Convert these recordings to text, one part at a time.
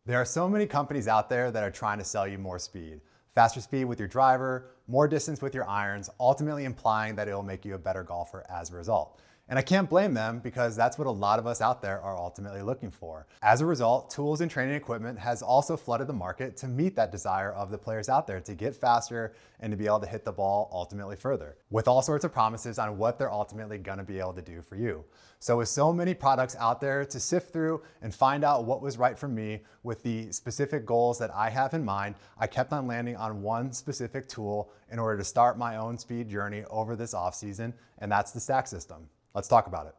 There are so many companies out there that are trying to sell you more speed. Faster speed with your driver, more distance with your irons, ultimately implying that it will make you a better golfer as a result. And I can't blame them because that's what a lot of us out there are ultimately looking for. As a result, tools and training equipment has also flooded the market to meet that desire of the players out there to get faster and to be able to hit the ball ultimately further, with all sorts of promises on what they're ultimately going to be able to do for you. So with so many products out there to sift through and find out what was right for me with the specific goals that I have in mind, I kept on landing on one specific tool in order to start my own speed journey over this off season, and that's the stack system. Let's talk about it.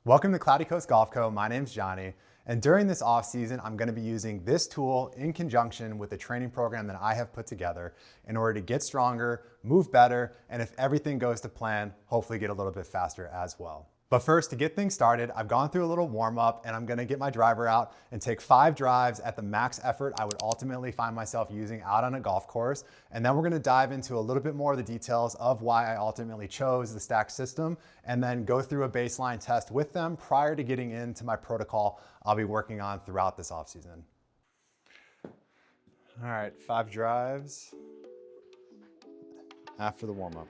Welcome to Cloudy Coast Golf Co. My name's Johnny, and during this off season, I'm going to be using this tool in conjunction with the training program that I have put together in order to get stronger, move better, and if everything goes to plan, hopefully get a little bit faster as well. But first, to get things started, I've gone through a little warm up and I'm gonna get my driver out and take 5 drives at the max effort I would ultimately find myself using out on a golf course. And then we're gonna dive into a little bit more of the details of why I ultimately chose the stack system and then go through a baseline test with them prior to getting into my protocol I'll be working on throughout this off season. All right, 5 drives after the warm up.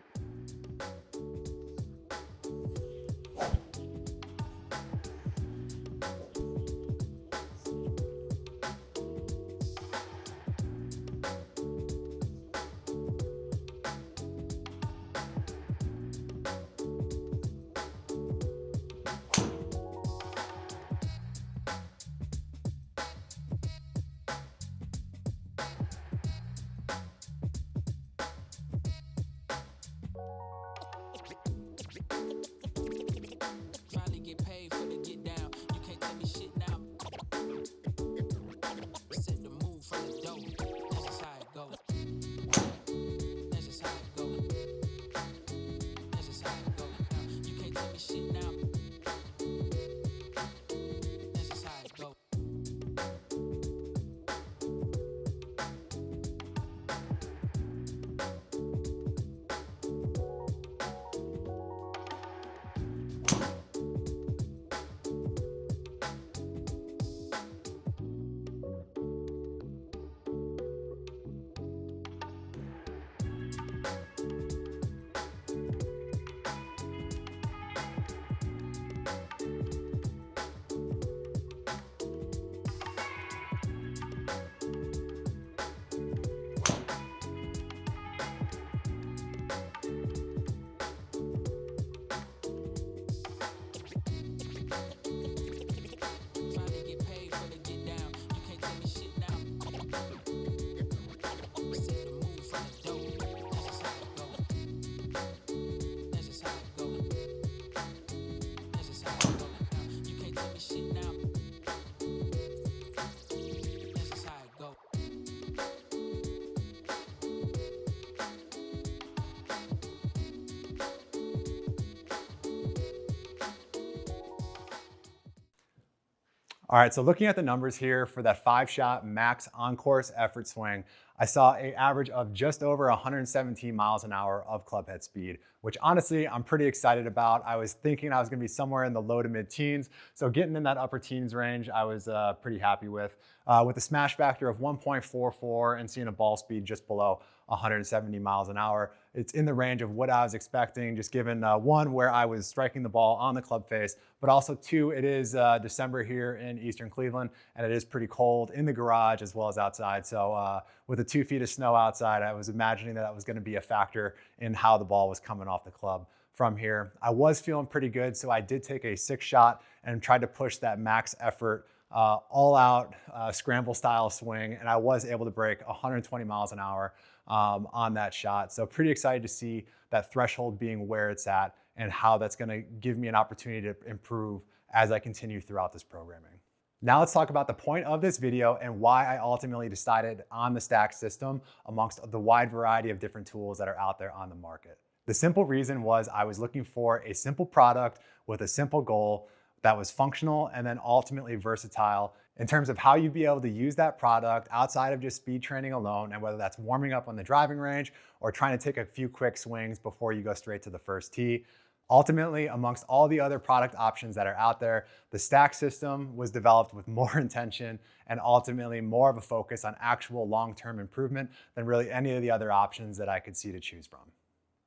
All right, so looking at the numbers here for that 5-shot max on-course effort swing, I saw an average of just over 117 miles an hour of clubhead speed, which honestly, I'm pretty excited about. I was thinking I was gonna be somewhere in the low to mid teens. So getting in that upper teens range, I was pretty happy with. With a smash factor of 1.44 and seeing a ball speed just below 170 miles an hour. It's in the range of what I was expecting, just given one, where I was striking the ball on the club face, but also 2, it is December here in Eastern Cleveland, and it is pretty cold in the garage as well as outside. So with the 2 feet of snow outside, I was imagining that was gonna be a factor in how the ball was coming off the club from here. I was feeling pretty good, so I did take a 6-shot and tried to push that max effort all out scramble style swing, and I was able to break 120 miles an hour on that shot. So pretty excited to see that threshold being where it's at and how that's gonna give me an opportunity to improve as I continue throughout this programming. Now let's talk about the point of this video and why I ultimately decided on the stack system amongst the wide variety of different tools that are out there on the market. The simple reason was I was looking for a simple product with a simple goal that was functional and then ultimately versatile in terms of how you'd be able to use that product outside of just speed training alone, and whether that's warming up on the driving range or trying to take a few quick swings before you go straight to the first tee. Ultimately, amongst all the other product options that are out there, the Stack system was developed with more intention and ultimately more of a focus on actual long-term improvement than really any of the other options that I could see to choose from.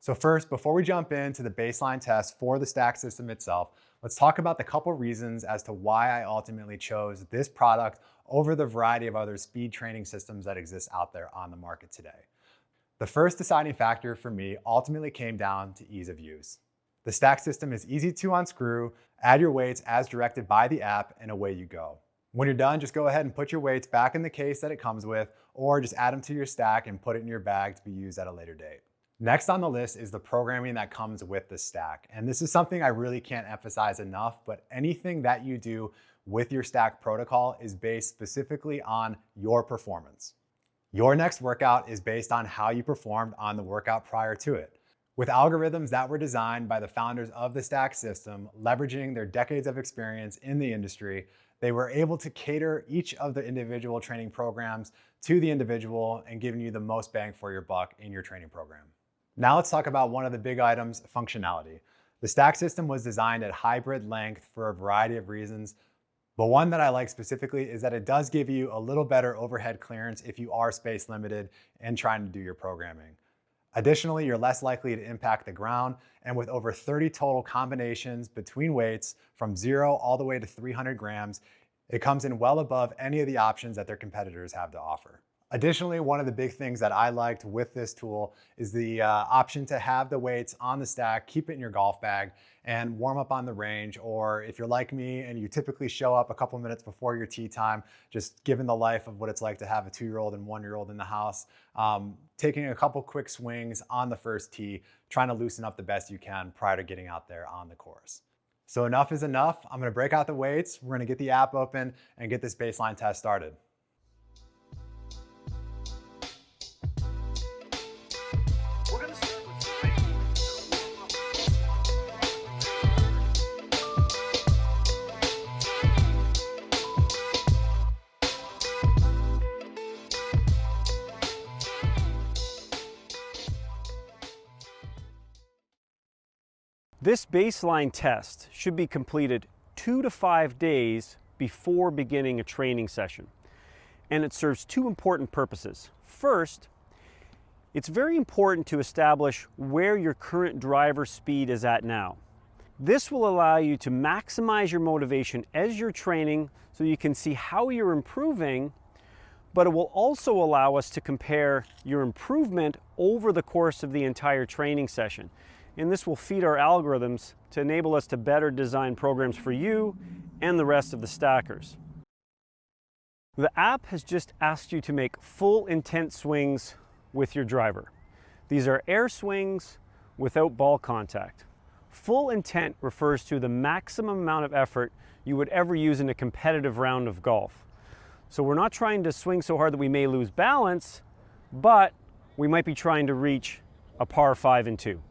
So first, before we jump into the baseline test for the Stack system itself, let's talk about the couple reasons as to why I ultimately chose this product over the variety of other speed training systems that exist out there on the market today. The first deciding factor for me ultimately came down to ease of use. The Stack system is easy to unscrew, add your weights as directed by the app, and away you go. When you're done, just go ahead and put your weights back in the case that it comes with, or just add them to your stack and put it in your bag to be used at a later date. Next on the list is the programming that comes with the Stack. And this is something I really can't emphasize enough, but anything that you do with your Stack protocol is based specifically on your performance. Your next workout is based on how you performed on the workout prior to it. With algorithms that were designed by the founders of the Stack system, leveraging their decades of experience in the industry, they were able to cater each of the individual training programs to the individual and giving you the most bang for your buck in your training program. Now let's talk about one of the big items, functionality. The Stack system was designed at hybrid length for a variety of reasons, but one that I like specifically is that it does give you a little better overhead clearance if you are space limited and trying to do your programming. Additionally, you're less likely to impact the ground, and with over 30 total combinations between weights from 0 all the way to 300 grams, it comes in well above any of the options that their competitors have to offer. Additionally, one of the big things that I liked with this tool is the option to have the weights on the Stack, keep it in your golf bag, and warm up on the range. Or if you're like me and you typically show up a couple minutes before your tee time, just given the life of what it's like to have a 2-year-old and 1-year-old in the house, taking a couple quick swings on the first tee, trying to loosen up the best you can prior to getting out there on the course. So enough is enough. I'm gonna break out the weights. We're gonna get the app open and get this baseline test started. This baseline test should be completed 2 to 5 days before beginning a training session. And it serves two important purposes. First, it's very important to establish where your current driver speed is at now. This will allow you to maximize your motivation as you're training so you can see how you're improving, but it will also allow us to compare your improvement over the course of the entire training session. And this will feed our algorithms to enable us to better design programs for you and the rest of the stackers. The app has just asked you to make full intent swings with your driver. These are air swings without ball contact. Full intent refers to the maximum amount of effort you would ever use in a competitive round of golf. So we're not trying to swing so hard that we may lose balance, but we might be trying to reach a par 5 and 2.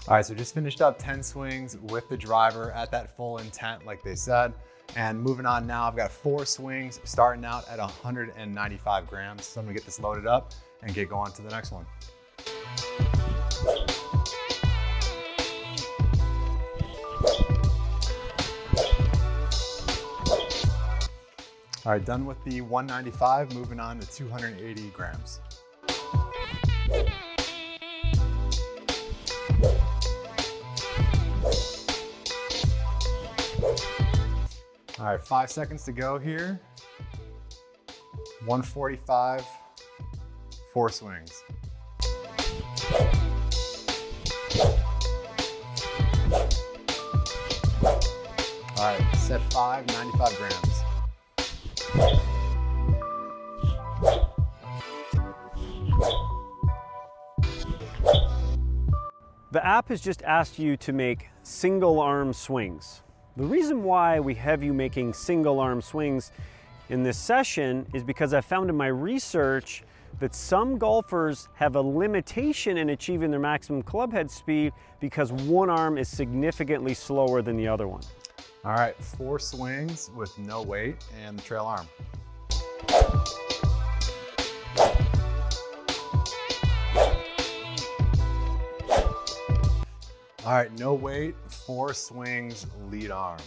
All right, so just finished up 10 swings with the driver at that full intent, like they said. And moving on now, I've got 4 swings starting out at 195 grams. So I'm gonna get this loaded up and get going to the next one. All right, done with the 195, moving on to 280 grams. All right, 5 seconds to go here. 145, 4 swings. All right, set 5, 95 grams. The app has just asked you to make single arm swings. The reason why we have you making single arm swings in this session is because I found in my research that some golfers have a limitation in achieving their maximum club head speed because one arm is significantly slower than the other one. All right, 4 swings with no weight and the trail arm. All right, no weight, 4 swings, lead arm.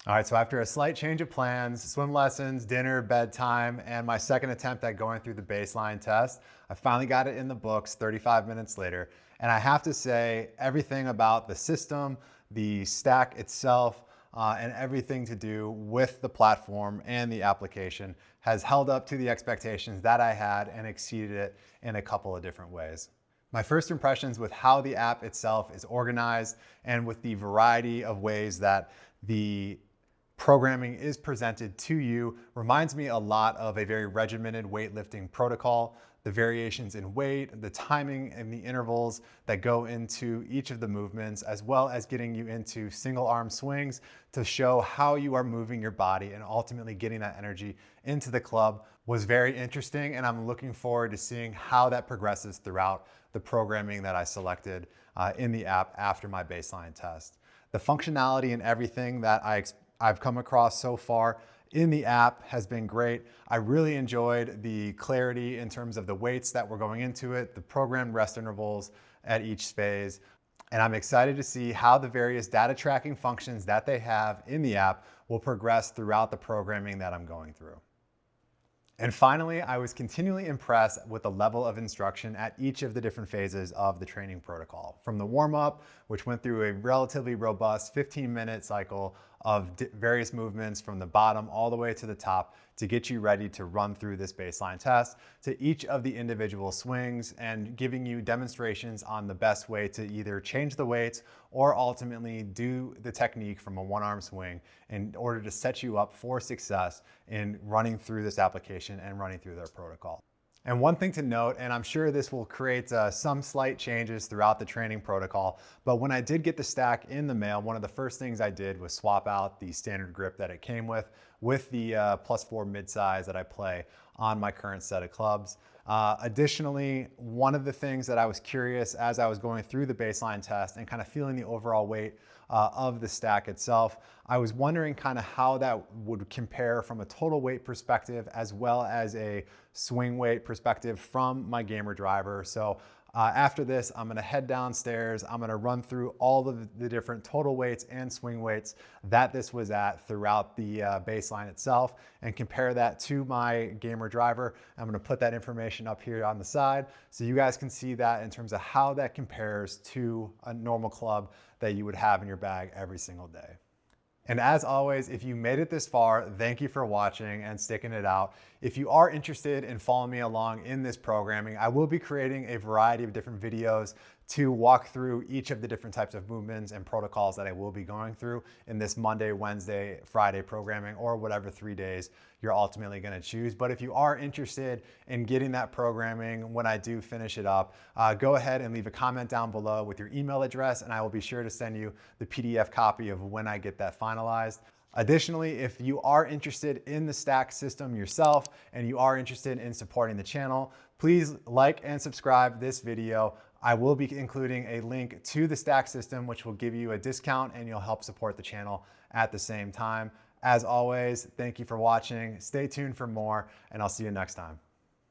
All right, so after a slight change of plans, swim lessons, dinner, bedtime, and my second attempt at going through the baseline test, I finally got it in the books 35 minutes later. And I have to say, everything about the system, the stack itself, and everything to do with the platform and the application has held up to the expectations that I had and exceeded it in a couple of different ways. My first impressions with how the app itself is organized and with the variety of ways that the programming is presented to you reminds me a lot of a very regimented weightlifting protocol. The variations in weight, the timing and the intervals that go into each of the movements, as well as getting you into single arm swings to show how you are moving your body and ultimately getting that energy into the club was very interesting. And I'm looking forward to seeing how that progresses throughout the programming that I selected in the app after my baseline test. The functionality and everything that I've come across so far in the app has been great. I really enjoyed the clarity in terms of the weights that were going into it, the programmed rest intervals at each phase, and I'm excited to see how the various data tracking functions that they have in the app will progress throughout the programming that I'm going through. And finally, I was continually impressed with the level of instruction at each of the different phases of the training protocol. From the warm-up, which went through a relatively robust 15-minute cycle of various movements from the bottom all the way to the top to get you ready to run through this baseline test, to each of the individual swings and giving you demonstrations on the best way to either change the weights or ultimately do the technique from a one-arm swing in order to set you up for success in running through this application and running through their protocol. And one thing to note, and I'm sure this will create some slight changes throughout the training protocol, but when I did get the stack in the mail, one of the first things I did was swap out the standard grip that it came with the +4 mid-size that I play on my current set of clubs. Additionally, one of the things that I was curious as I was going through the baseline test and kind of feeling the overall weight of the stack itself, I was wondering kind of how that would compare from a total weight perspective as well as a swing weight perspective from my gamer driver. So after this, I'm gonna head downstairs. I'm gonna run through all of the different total weights and swing weights that this was at throughout the baseline itself and compare that to my gamer driver. I'm gonna put that information up here on the side so you guys can see that in terms of how that compares to a normal club that you would have in your bag every single day. And as always, if you made it this far, thank you for watching and sticking it out. If you are interested in following me along in this programming, I will be creating a variety of different videos to walk through each of the different types of movements and protocols that I will be going through in this Monday, Wednesday, Friday programming, or whatever 3 days you're ultimately going to choose. But if you are interested in getting that programming when I do finish it up, go ahead and leave a comment down below with your email address, and I will be sure to send you the PDF copy of when I get that finalized. Additionally, if you are interested in the stack system yourself and you are interested in supporting the channel, please like and subscribe this video. I will be including a link to the stack system, which will give you a discount and you'll help support the channel at the same time. As always, thank you for watching. Stay tuned for more, and I'll see you next time.